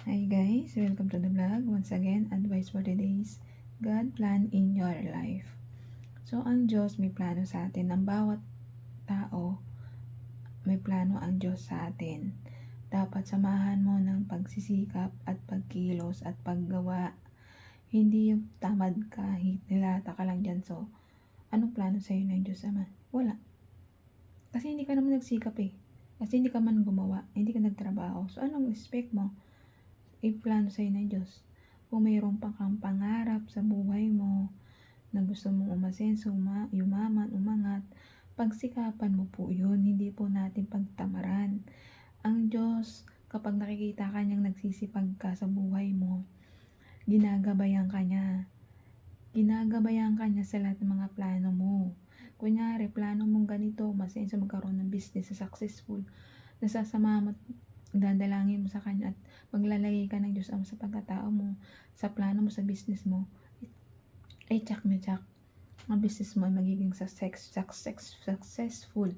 Hi guys, welcome to the vlog. Once again, advice for today's God plan in your life. So, ang Diyos may plano sa atin. Ang bawat tao, may plano ang Diyos sa atin. Dapat samahan mo ng pagsisikap at pagkilos at paggawa. Hindi yung tamad ka, nilata ka lang dyan. So, anong plano sa'yo ng Diyos Ama? Wala. Kasi hindi ka naman nagsikap eh. Kasi hindi ka man gumawa, hindi ka nagtrabaho. So, anong expect mo? I-plano sa'yo ng Diyos. Kung mayroon pa kang pangarap sa buhay mo, na gusto mong umasenso, yumaman, umangat, pagsikapan mo po yun, hindi po natin pagtamaran. Ang Diyos, kapag nakikita ka niyang nagsisipag ka sa buhay mo, ginagabayan ka niya. Ginagabayan ka niya sa lahat ng mga plano mo. Kunyari, plano mong ganito, masenso magkaroon ng business na successful, nasasama mo, dadalangin mo sa Kanya at maglalagay ka ng Diyos Ama sa pagkatao mo, sa plano mo, sa business mo, ay tsak na tsak, ang business mo ay magiging successful.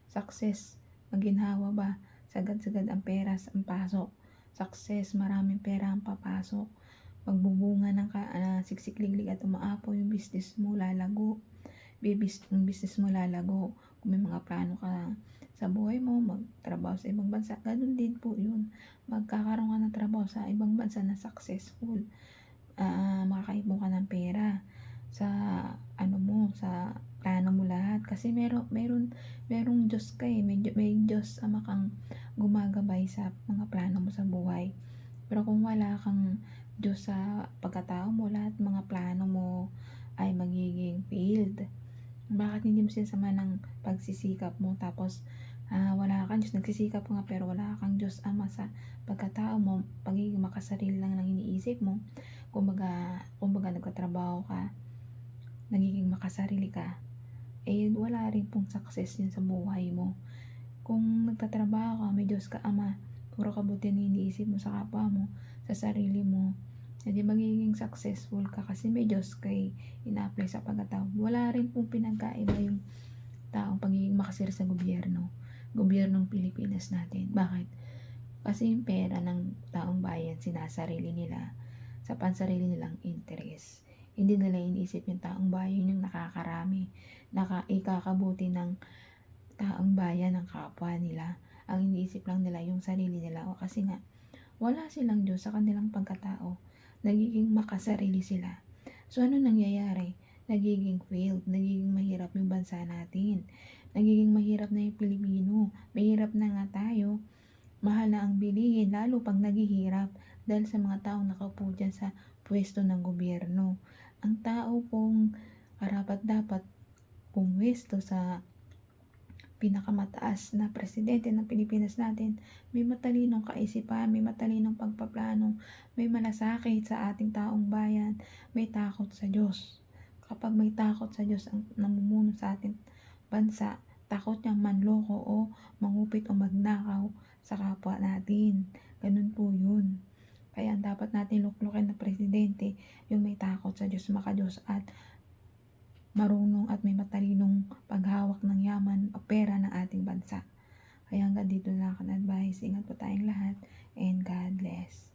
Success, maginhawa ba? Sagad-sagad ang pera ang pasok. Success, maraming pera ang papasok. Magbubunga ng siksikliglig at umaapaw yung business mo, lalago. Yung business mo lalago. Kung may mga plano ka sa buhay mo, magtrabaho sa ibang bansa, ganun din po yun. Magkakaroon ka ng trabaho sa ibang bansa na successful. Makakaipon ka ng pera sa sa plano mo lahat. Kasi merong Diyos ka eh. May Diyos Ama kang gumagabay sa mga plano mo sa buhay. Pero kung wala kang Diyos sa pagkatao mo, lahat mga plano mo ay magiging failed. Bakit hindi mo sinasama ng pagsisikap mo, tapos wala kang Diyos, nagsisikap nga pero wala kang Diyos Ama sa pagkatao mo, pagiging makasarili lang ng iniisip mo, kumbaga nagtatrabaho ka, nagiging makasarili ka, eh wala rin pong success yun sa buhay mo. Kung nagtatrabaho ka, may Diyos ka Ama, puro kabutihan iniisip mo sa kapwa mo, sa sarili mo, hindi magiging successful ka kasi may Diyos kay ina-apply sa pagkatao. Wala rin pong pinagkaiba yung taong pagiging makasir sa gobyernong Pilipinas natin. Bakit? Kasi yung pera ng taong bayan sinasarili nila sa pansarili nilang interes. Hindi nila iniisip yung taong bayan yung nakakarami, ikakabuti ng taong bayan, ng kapwa nila. Ang iniisip lang nila yung sarili nila. O kasi nga, wala silang Diyos sa kanilang pagkatao. Nagiging makasarili sila. So, ano nangyayari? Nagiging failed, nagiging mahirap yung bansa natin. Nagiging mahirap na yung Pilipino. Mahirap na nga tayo. Mahal na ang bilihin, lalo pag naghihirap dahil sa mga taong nakaupo dyan sa pwesto ng gobyerno. Ang tao pong karapat-dapat pumwesto sa pinakamataas na presidente ng Pilipinas natin, may matalinong kaisipan, may matalinong pagpaplano, may malasakit sa ating taong bayan, may takot sa Diyos. Kapag may takot sa Diyos ang namumuno sa ating bansa, takot niyang manloko o mangupit o magnakaw sa kapwa natin. Ganun po yun. Kaya ang dapat natin luklukin na presidente, yung may takot sa Diyos, makadiyos at marunong at may matalinong paghawak ng yaman o pera ng ating bansa. Kaya hanggang dito na ang advice. Ingat po tayong lahat and God bless.